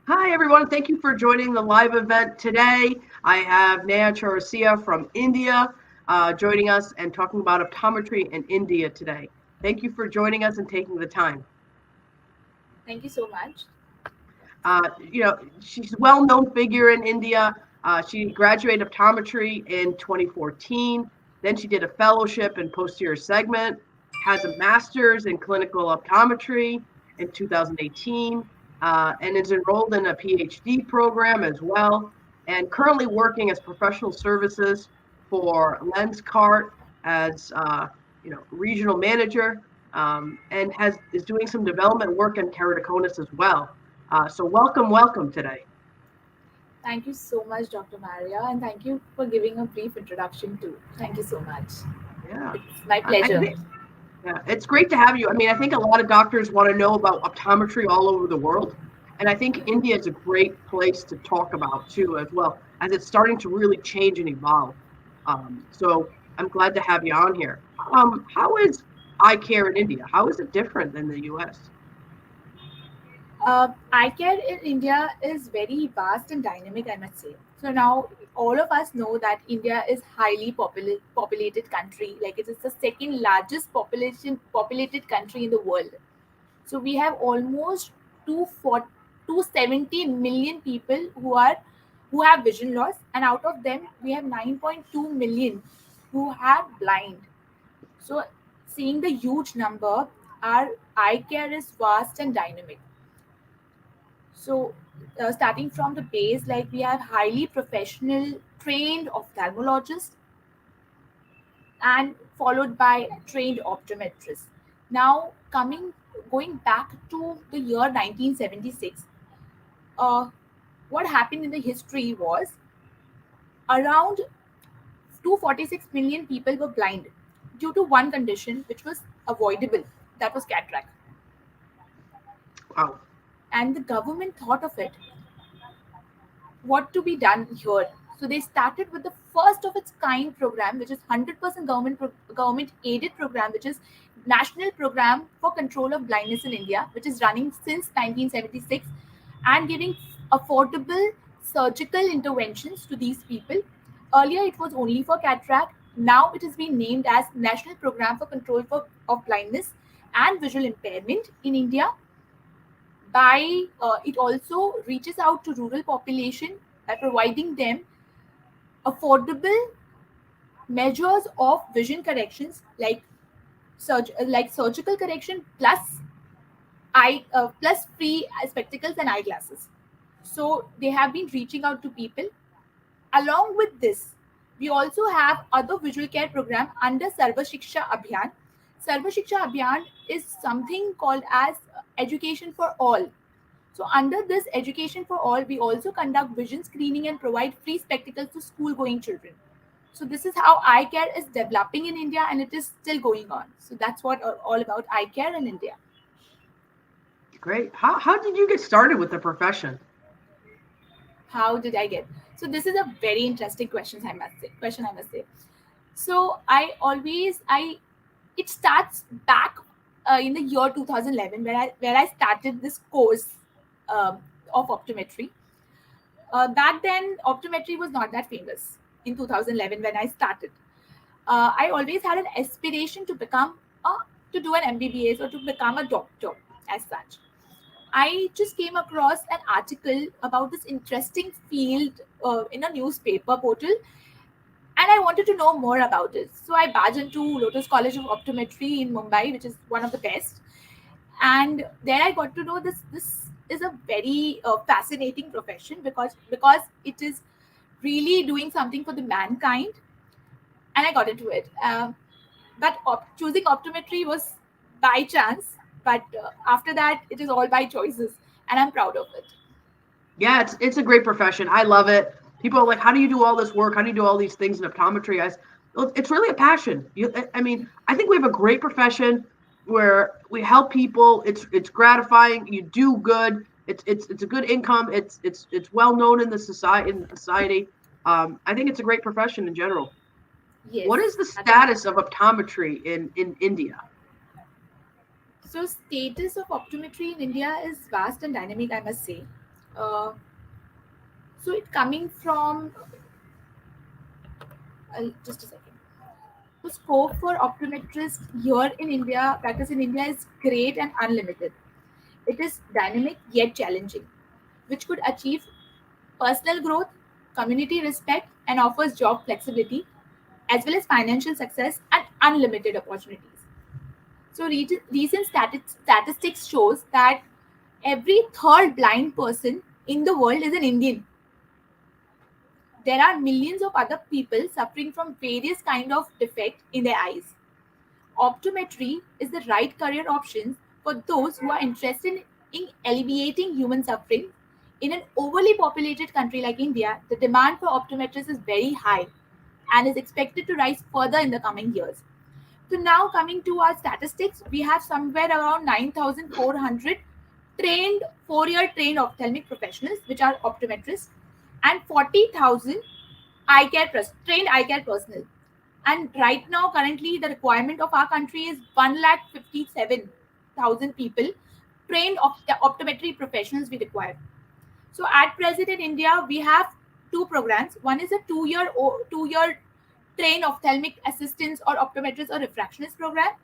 Hi, everyone. Thank you for joining the live event today. I have Neha Chourasia from India joining us and talking about optometry in India today. Thank you for joining us and taking the time. Thank you so much. She's a well-known figure in India. She graduated optometry in 2014. Then she did a fellowship in posterior segment, has a master's in clinical optometry in 2018, and is enrolled in a PhD program as well, and currently working as professional services for Lenscart as regional manager, and has is doing some development work in keratoconus as well. So welcome today. Thank you so much, Dr. Maria, and thank you for giving a brief introduction too. Thank you so much. Yeah, It's my I pleasure. think yeah, it's great to have you. I mean, I think a lot of doctors want to know about optometry all over the world, and I think India is a great place to talk about too, as well as it's starting to really change and evolve. So I'm glad to have you on here. How is eye care in India? How is it different than the U.S.? Eye care in India is very vast and dynamic, I must say. So now all of us know that India is highly populated country. Like it is the second largest populated country in the world. So we have almost 240 270 million people who have vision loss, and out of them we have 9.2 million who are blind. So seeing the huge number, our eye care is vast and dynamic. So starting from the base, like we have highly professional trained ophthalmologists and followed by trained optometrists. Now, going back to the year 1976, uh, what happened in the history was around 246 million people were blind due to one condition which was avoidable, that was cataract. Wow. And the government thought of it, what to be done here. So they started with the first of its kind program, which is 100% government aided program, which is National Program for Control of Blindness in India, which is running since 1976 and giving affordable surgical interventions to these people. Earlier, it was only for cataract. Now it has been named as National Program for Control of Blindness and Visual Impairment in India. By it also reaches out to rural population by providing them affordable measures of vision corrections like surgical correction plus eye plus free spectacles and eyeglasses. So they have been reaching out to people. Along with this, we also have other visual care program under Sarva Shiksha Abhiyan. Sarva Shiksha Abhiyan is something called as education for all. So under this education for all, we also conduct vision screening and provide free spectacles to school going children. So this is how eye care is developing in India, and it is still going on. So that's what all about eye care in India. Great. How did you get started with the profession? How did I get? So this is a very interesting question, I must say. So I it starts back in the year 2011 where I started this course of optometry. Back then, optometry was not that famous in 2011 when I started. I always had an aspiration to to do an MBBS or to become a doctor as such. I just came across an article about this interesting field in a newspaper portal, and I wanted to know more about it. So I barged into Lotus College of Optometry in Mumbai, which is one of the best, and there I got to know this is a very fascinating profession because it is really doing something for the mankind, and I got into it. But choosing optometry was by chance, but after that it is all by choices, and I'm proud of it. Yeah, it's a great profession. I love it. People are like, "How do you do all this work? How do you do all these things in optometry?" Well, it's really a passion. I mean, I think we have a great profession where we help people. It's gratifying. You do good. It's a good income. It's well known in the society. I think it's a great profession in general. Yes, What is the that is. status of optometry in India? So status of optometry in India is vast and dynamic, I must say. Uh, so it coming from just a second. The scope for optometrists here in India, practice in India, is great and unlimited. It is dynamic yet challenging, which could achieve personal growth, community respect, and offers job flexibility as well as financial success and unlimited opportunities. So recent statistics shows that every third blind person in the world is an Indian. There are millions of other people suffering from various kind of defect in their eyes. Optometry is the right career option for those who are interested in alleviating human suffering. In an overly populated country like India, the demand for optometrists is very high and is expected to rise further in the coming years. So now coming to our statistics, we have somewhere around 9,400 trained 4-year trained ophthalmic professionals, which are optometrists, and 40,000 trained eye care personnel. And right now, currently, the requirement of our country is 1,57,000 people trained optometry professionals we require. So at present in India, we have two programs. One is a two-year trained ophthalmic assistants or optometrist or refractionist program,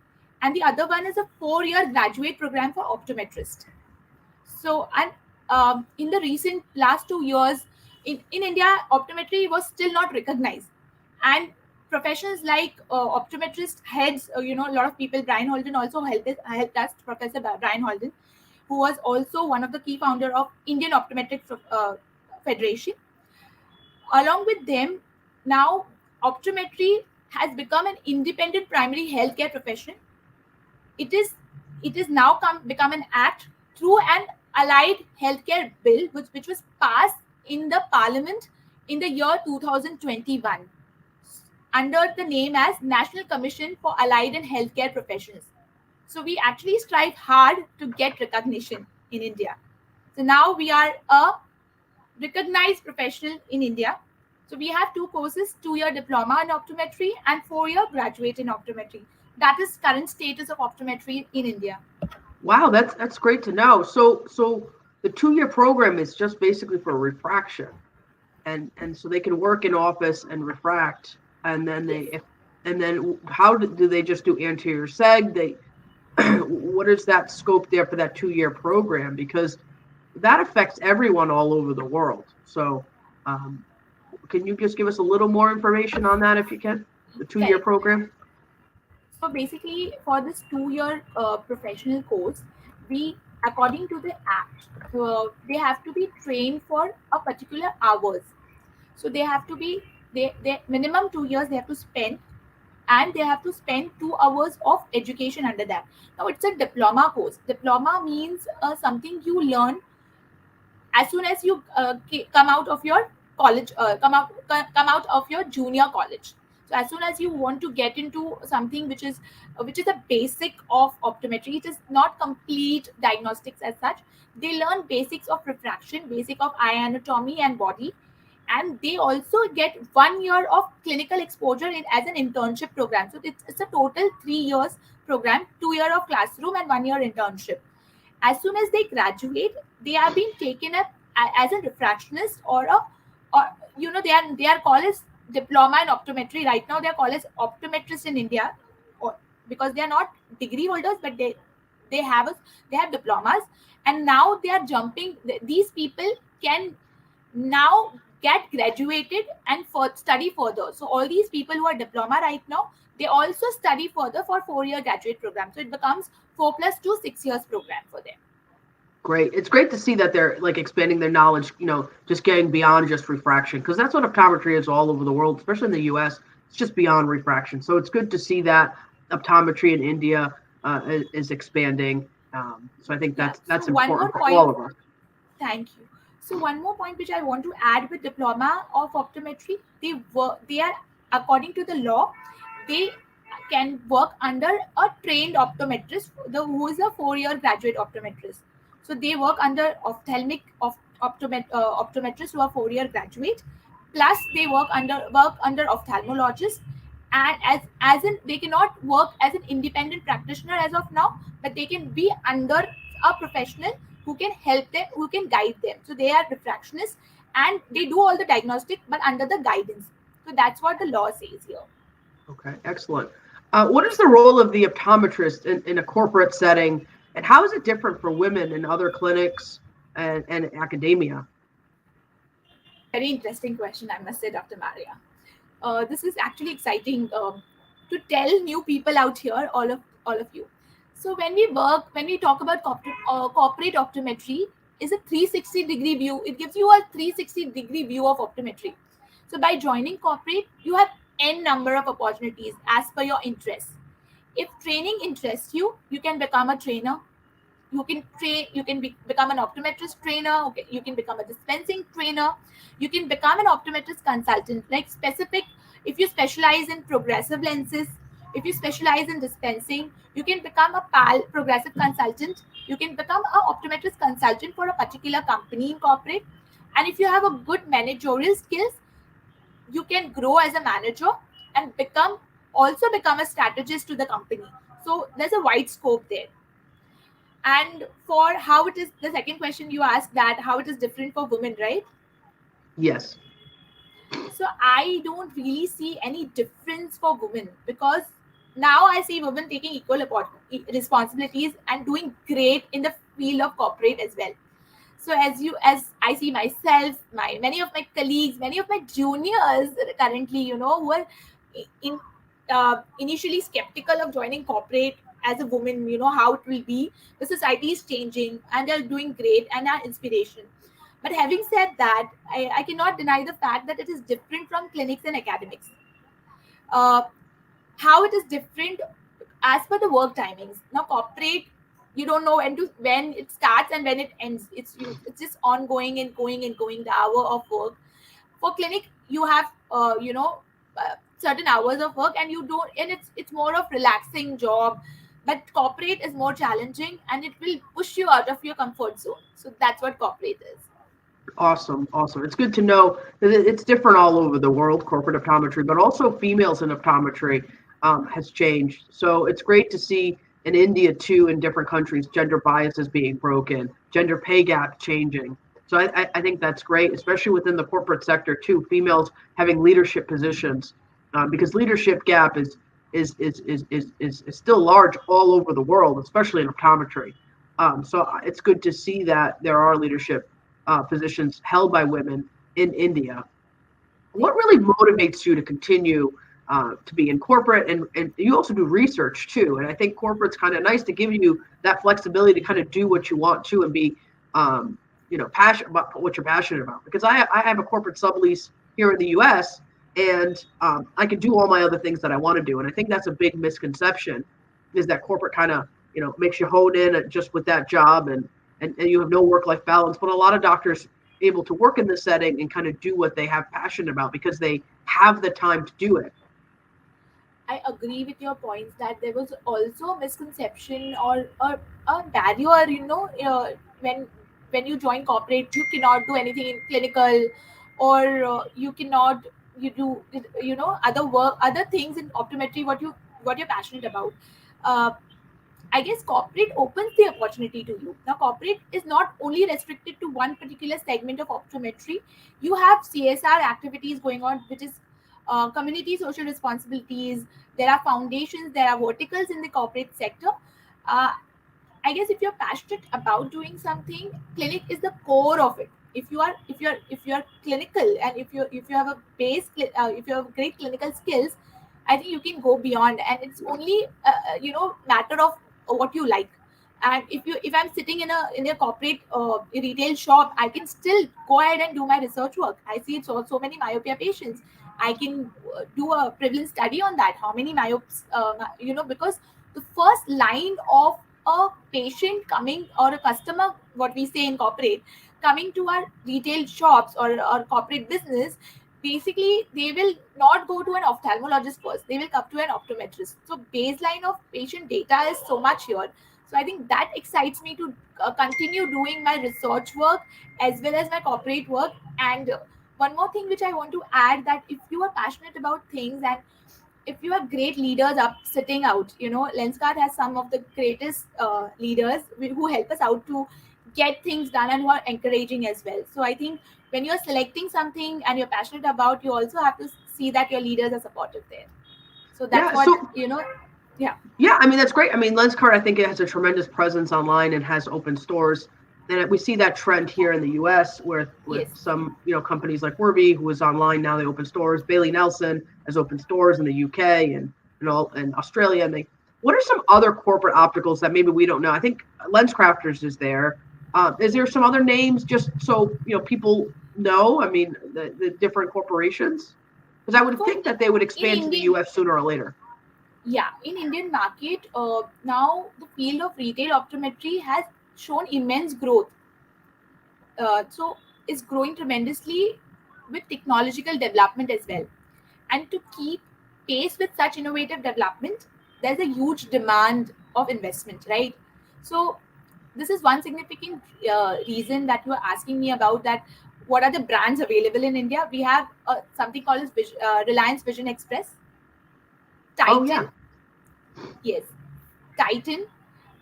and the other one is a 4-year graduate program for optometrist. So, and in the recent last 2 years, in India, optometry was still not recognized. And professions like optometrist heads, a lot of people, Brian Holden also helped us, Professor Brian Holden, who was also one of the key founder of Indian Optometric Federation. Along with them, now optometry has become an independent primary healthcare profession. It is now become an act through an allied healthcare bill which was passed in the parliament in the year 2021 under the name as National Commission for Allied and Healthcare Professions. So we actually strive hard to get recognition in India. So now we are a recognized professional in India. So we have two courses, 2-year diploma in optometry and 4-year graduate in optometry. That is current status of optometry in India. Wow, that's great to know. So the 2-year program is just basically for refraction, and so they can work in office and refract, and then Yes. how do they just do anterior seg? They what is that scope there for that 2-year program? Because that affects everyone all over the world. So um, can you just give us a little more information on that if you can? The 2-year Correct. program. So basically, for this 2-year professional course, we, according to the act, they have to be trained for a particular hours. So they have to be they minimum 2 years they have to spend, and they have to spend 2 hours of education under that. Now it's a diploma course. Diploma means something you learn as soon as you come out of your college, come out of your junior college. So as soon as you want to get into something which is a basic of optometry, it is not complete diagnostics as such. They learn basics of refraction, basic of eye anatomy and body, and they also get 1 year of clinical exposure as an internship program. So it's a total 3 years program, 2 year of classroom and 1 year internship. As soon as they graduate, they are being taken up as a refractionist or they are called as diploma in optometry. Right now they are called as optometrists in India, or because they are not degree holders, but they have they have diplomas, and now they are jumping. These people can now get graduated and study further. So all these people who are diploma right now, they also study further for 4-year graduate program. So it becomes 4 plus 2 6 years program for them. Great. It's great to see that they're like expanding their knowledge, just getting beyond just refraction, because that's what optometry is all over the world, especially in the US. It's just beyond refraction. So it's good to see that optometry in India is expanding. So I think Yeah. So that's one important more for all point. of us. Thank you. So one more point which I want to add with diploma of optometry, they are, according to the law, they can work under a trained optometrist, who is a 4-year graduate optometrist. So they work under optometrists who are 4-year graduate. Plus they work under ophthalmologists, and as in they cannot work as an independent practitioner as of now, but they can be under a professional who can help them, who can guide them. So they are refractionists and they do all the diagnostic, but under the guidance. So that's what the law says here. Okay, excellent. What is the role of the optometrist in a corporate setting, and how is it different for women in other clinics and academia? Very interesting question, I must say, Dr. Maria. This is actually exciting to tell new people out here, all of you. So when we talk about corporate optometry, is a 360-degree view. It gives you a 360-degree view of optometry. So by joining corporate, you have n number of opportunities as per your interests. If training interests you, you can become a trainer, you can train, you can become an optometrist trainer, okay, you can become a dispensing trainer, you can become an optometrist consultant, like specific. If you specialize in progressive lenses, if you specialize in dispensing, you can become a pal progressive consultant, you can become a optometrist consultant for a particular company in corporate. And if you have a good managerial skills, you can grow as a manager and become a strategist to the company. So there's a wide scope there. And for how it is, the second question you asked, that how it is different for women, right? Yes. So I don't really see any difference for women, because now I see women taking equal responsibilities and doing great in the field of corporate as well. So as I see myself, my many of my colleagues, many of my juniors currently, who are in initially skeptical of joining corporate as a woman, how it will be. The society is changing and they're doing great and are inspiration. But having said that, I cannot deny the fact that it is different from clinics and academics. uh, how it is different as per the work timings. Now corporate, you don't know when it starts and when it ends. It's just ongoing and going and going, the hour of work. For clinic, you have certain hours of work, and you don't, and it's more of relaxing job. But corporate is more challenging and it will push you out of your comfort zone. So that's what corporate is. Awesome, awesome. It's good to know that it's different all over the world, corporate optometry, but also females in optometry has changed. So it's great to see in India too, in different countries, gender biases being broken, gender pay gap changing. So I think that's great, especially within the corporate sector too. Females having leadership positions, because leadership gap is still large all over the world, especially in optometry. So it's good to see that there are leadership positions held by women in India. What really motivates you to continue to be in corporate, and you also do research too? And I think corporate's kind of nice to give you that flexibility to kind of do what you want to and be, passionate about what you're passionate about. Because I have a corporate sublease here in the U.S. and I can do all my other things that I want to do. And I think that's a big misconception, is that corporate kind of makes you hone in at just with that job, and you have no work-life balance. But a lot of doctors able to work in this setting and kind of do what they have passion about because they have the time to do it. I agree with your points that there was also a misconception or a barrier, when you join corporate, you cannot do anything in clinical, or you cannot you do other work, other things in optometry, what you're passionate about. Uh, I guess corporate opens the opportunity to you. Now, corporate is not only restricted to one particular segment of optometry. You have CSR activities going on, which is community social responsibilities. There are foundations, there are verticals in the corporate sector. Uh, I guess if you're passionate about doing something, clinic is the core of it. If you are clinical, and if you have a if you have great clinical skills, I think you can go beyond, and it's only matter of what you like. And if I'm sitting in a corporate retail shop, I can still go ahead and do my research work. I see so many myopia patients. I can do a prevalence study on that. How many myopes, because the first line of a patient coming, or a customer, what we say in corporate, coming to our retail shops or corporate business, basically they will not go to an ophthalmologist first, they will come to an optometrist. So baseline of patient data is so much here. So I think that excites me to continue doing my research work as well as my corporate work. And one more thing which I want to add, that if you are passionate about things, and if you have great leaders up sitting out, Lenskart has some of the greatest leaders who help us out to get things done and who are encouraging as well. So I think when you're selecting something and you're passionate about, you also have to see that your leaders are supportive there. So that's Yeah. what, So yeah. yeah, I mean that's great. I mean, Lenscart, I think it has a tremendous presence online and has open stores. And we see that trend here in the U.S. with Yes. some companies like Werby, who is online now. They open stores. Bailey Nelson has opened stores in the UK and all in Australia. And they, what are some other corporate opticals that maybe we don't know? I think LensCrafters is there. Is there some other names just so people know? I mean, the different corporations, because I would For think that they would in expand to the Indian, U.S. sooner or later. yeah, in Indian market, now the field of retail optometry has shown immense growth. So is growing tremendously with technological development as well. And to keep pace with such innovative development, there's a huge demand of investment, right? So this is one significant reason that you are asking me about, that what are the brands available in India. We have something called as Reliance Vision Express, Oh Titan. yeah, Yes, Titan.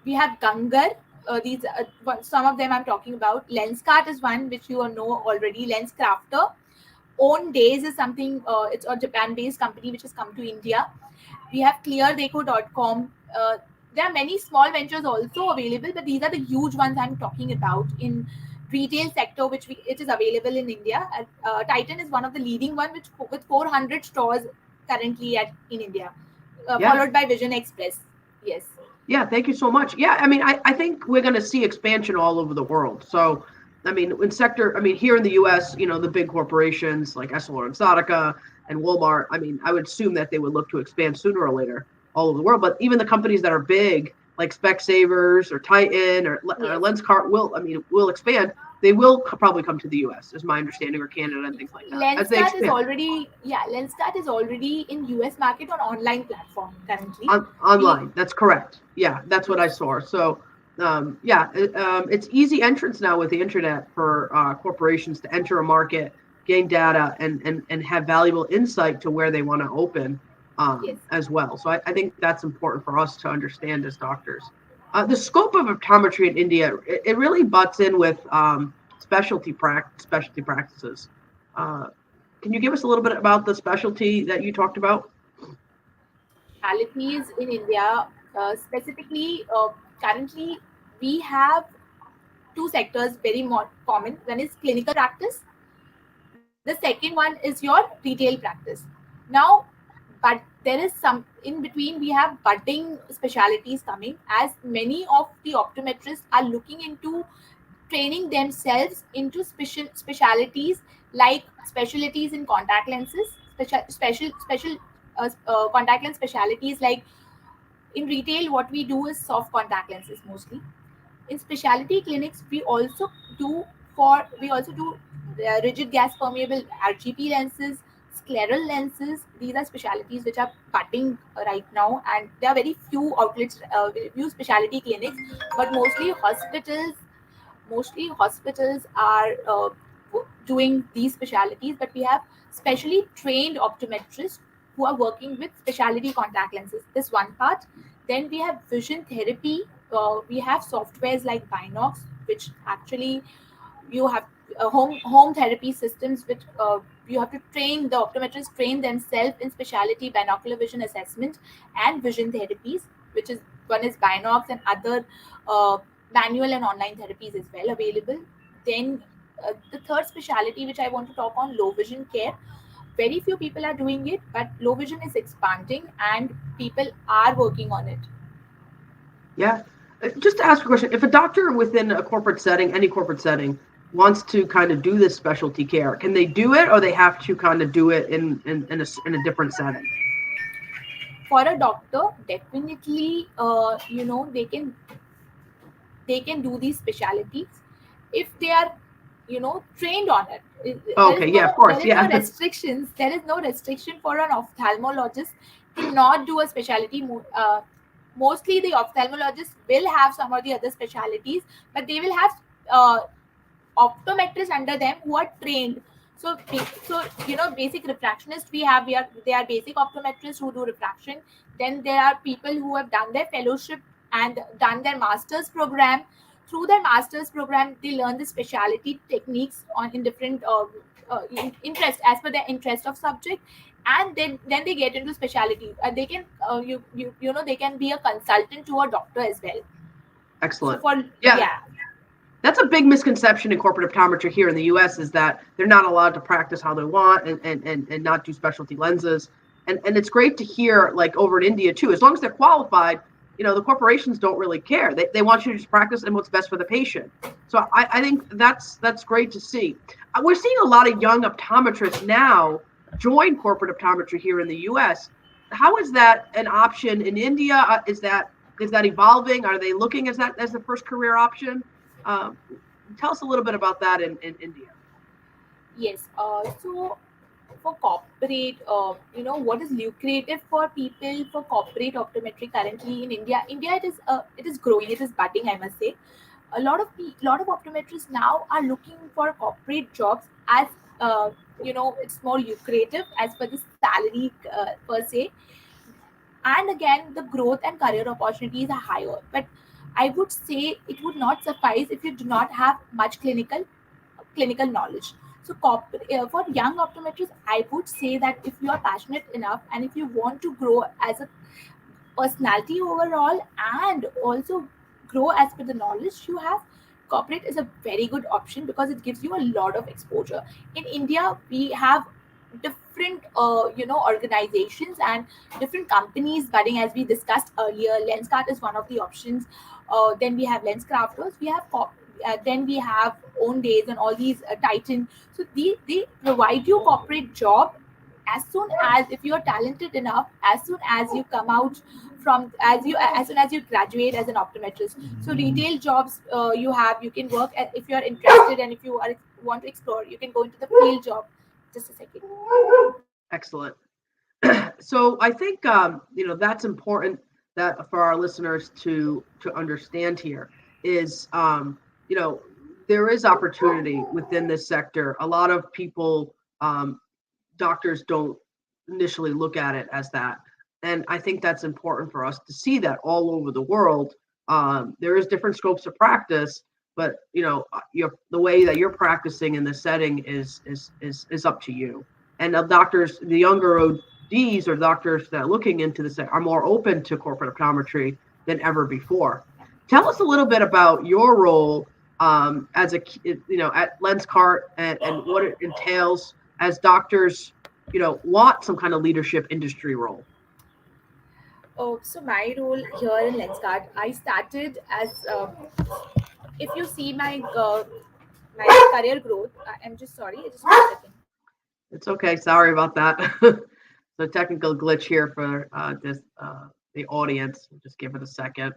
We have Gangar. These some of them I'm talking about. Lenscart is one which you all know already. Lens Crafter. Own Days is something. It's a Japan-based company which has come to India. We have cleardeco.com. There are many small ventures also available, but these are the huge ones I'm talking about in retail sector, it is available in India. Titan is one of the leading one, which with 400 stores currently in India, yeah. followed by Vision Express. Yes, Yeah, thank you so much. Yeah, I mean, I think we're going to see expansion all over the world. So, I mean, I mean, here in the U.S., the big corporations like EssilorLuxottica and Walmart, I mean, I would assume that they would look to expand sooner or later all over the world. But even the companies that are big, like Specsavers or Titan or yes. Lenscart, will expand. They will probably come to the U.S., is my understanding, or Canada and things like that as they expand Lenscart is already in US market on online platform currently. We online. That's correct. Yeah, that's what I Yes. saw. So, it's easy entrance now with the internet for corporations to enter a market, gain data, and have valuable insight to where they want to open Yes. as well. So I think that's important for us to understand as doctors. The scope of optometry in India, it really butts in with specialty practices. Uh, can you give us a little bit about the specialty that you talked about? Specialties in India, specifically, currently we have two sectors very more common. One is clinical practice. The second one is your retail practice. Now, but there is some in between. We have budding specialities coming, as many of the optometrists are looking into training themselves into specialities, like specialties in contact lenses, special contact lens specialities. Like in retail, what we do is soft contact lenses mostly. In specialty clinics, we also do rigid gas permeable RGP lenses, scleral lenses. These are specialties which are budding right now, and there are very few outlets, few specialty clinics, but mostly hospitals are doing these specialities. But we have specially trained optometrists who are working with specialty contact lenses. This one part. Then we have vision therapy. We have softwares like Binox, which actually you have home therapy systems, which you have to train the optometrists train themselves in specialty binocular vision assessment and vision therapies, which is one is Binox, and other uh, manual and online therapies as well available. Then the third specialty which I want to talk on, low vision care. Very few people are doing it, but low vision is expanding and people are working on it. Yeah. Just to ask a question, if a doctor within a corporate setting, any corporate setting, wants to kind of do this specialty care, can they do it, or they have to kind of do it in a different setting? For a doctor, definitely, they can do these specialities if they are trained on it. there is Okay, no yeah, of there course, is no yeah. restrictions there is no restriction for an ophthalmologist to not do a specialty. Mostly the ophthalmologist will have some of the other specialities, but they will have uh, optometrists under them who are trained. So basic refractionist they are basic optometrists who do refraction. Then there are people who have done their fellowship and done their master's program. through their master's program they learn the specialty techniques on in different interest as per their interest of subject, and then they get into specialty. They can you know they can be a consultant to a doctor as well. So Excellent. for Yeah, yeah. that's a big misconception in corporate optometry here in the US is that they're not allowed to practice how they want and not do specialty lenses. And it's great to hear like over in India too, as long as they're qualified, the corporations don't really care. They want you to just practice and what's best for the patient. So I think that's great to see. We're seeing a lot of young optometrists now join corporate optometry here in the US. How is that an option in India? Is that evolving? Are they looking as that as the first career option? Um, Tell us a little bit about that in India. Yes. So for corporate, what is lucrative for people for corporate optometry currently in India? India, it is growing, it is budding, I must say. A lot of optometrists now are looking for corporate jobs as it's more lucrative as per the salary per se, and again the growth and career opportunities are higher. But I would say it would not suffice if you do not have much clinical knowledge. So, for young optometrists, I would say that if you are passionate enough and if you want to grow as a personality overall and also grow as per the knowledge you have, corporate is a very good option because it gives you a lot of exposure. In India, we have different organizations and different companies budding, as we discussed earlier. Lenscart is one of the options. Then we have lens crafters, we have then we have own days and all these titan. So they provide you corporate job as soon as, if you are talented enough, as soon as you come out from, as soon as you graduate as an optometrist. So retail jobs, you can work if you are interested, and if you want to explore, you can go into the field job. Just a second. Excellent. So I think that's important that for our listeners to understand here is you know there is opportunity within this sector. A lot of people doctors don't initially look at it as that. And I think that's important for us to see that all over the world. There is different scopes of practice, but the way that you're practicing in the setting is up to you. And the doctors, the younger ODs or doctors that are looking into this are more open to corporate optometry than ever before. Tell us a little bit about your role as at Lenscart and what it entails as doctors want some kind of leadership industry role. Oh, so my role here in Lenscart, I started as if you see my career growth. I'm just sorry, just 1 second. It's okay. Sorry about that. The technical glitch here for this the audience. Just give it a second.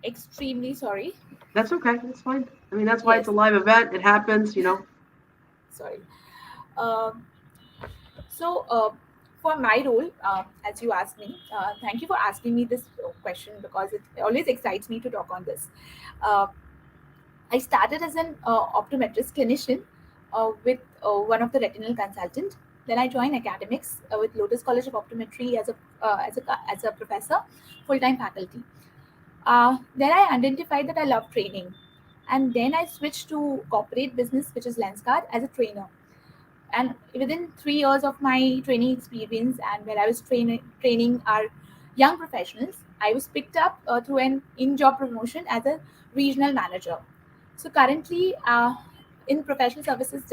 Extremely sorry. That's okay. That's fine. I mean, that's why it's Yes, a live event. It happens. sorry. Um, so, for my role, as you asked me, thank you for asking me this question because it always excites me to talk on this. Uh, I started as an optometrist clinician with one of the retinal consultant. Then I joined academics with Lotus College of Optometry as a professor, full time faculty. Then I identified that I love training, and then I switched to corporate business, which is Lenscard, as a trainer. And within 3 years of my training experience, and where I was training our young professionals, I was picked up through an in-job promotion as a regional manager. So currently, in professional services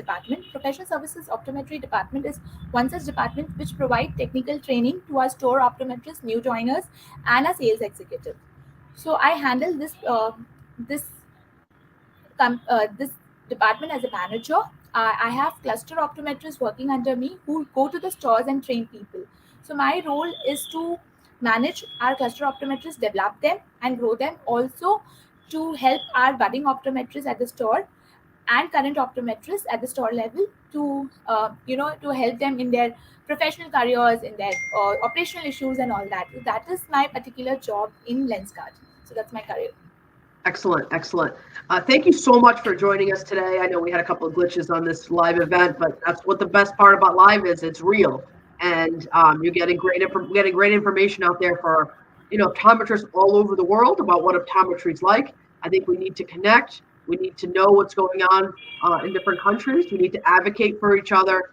optometry department is one such department which provide technical training to our store optometrists, new joiners, and a sales executive. So I handle this this department as a manager. I have cluster optometrists working under me who go to the stores and train people. So my role is to manage our cluster optometrists, develop them and grow them. Also to help our budding optometrists at the store and current optometrists at the store level to to help them in their professional careers, in their operational issues and all that. So that is my particular job in LensCard. So that's my career. Excellent, excellent. Thank you so much for joining us today. I know we had a couple of glitches on this live event, but that's what the best part about live is. It's real, and you're getting great information out there for optometrists all over the world about what optometry is like. I think we need to connect. We need to know what's going on in different countries. We need to advocate for each other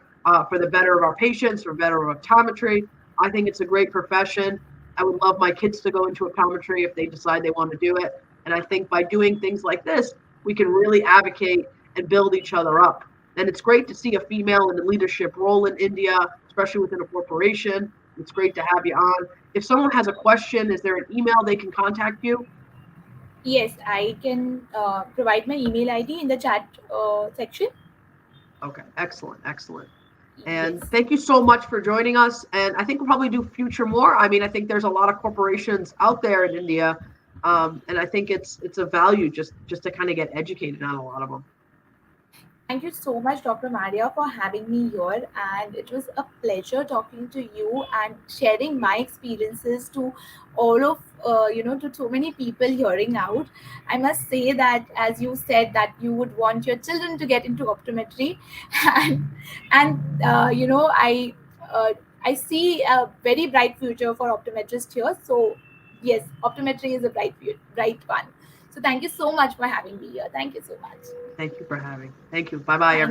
for the better of our patients, for better of optometry. I think it's a great profession. I would love my kids to go into optometry if they decide they want to do it. And I think by doing things like this, we can really advocate and build each other up. And it's great to see a female in a leadership role in India, especially within a corporation. It's great to have you on. If someone has a question, is there an email they can contact you? Yes, I can provide my email ID in the chat section. Okay, excellent, excellent. Yes. And thank you so much for joining us. And I think we'll probably do future more. I mean, I think there's a lot of corporations out there in India, and I think it's a value just to kind of get educated on a lot of them. Thank you so much, Dr. Maria, for having me here. And it was a pleasure talking to you and sharing my experiences to all of, to so many people hearing out. I must say that, as you said, that you would want your children to get into optometry. and, uh, I see a very bright future for optometrists here. So, yes, optometry is a bright one. So, thank you so much for having me here. Thank you so much. Thank you for having. Thank you. Bye bye, Thank everybody.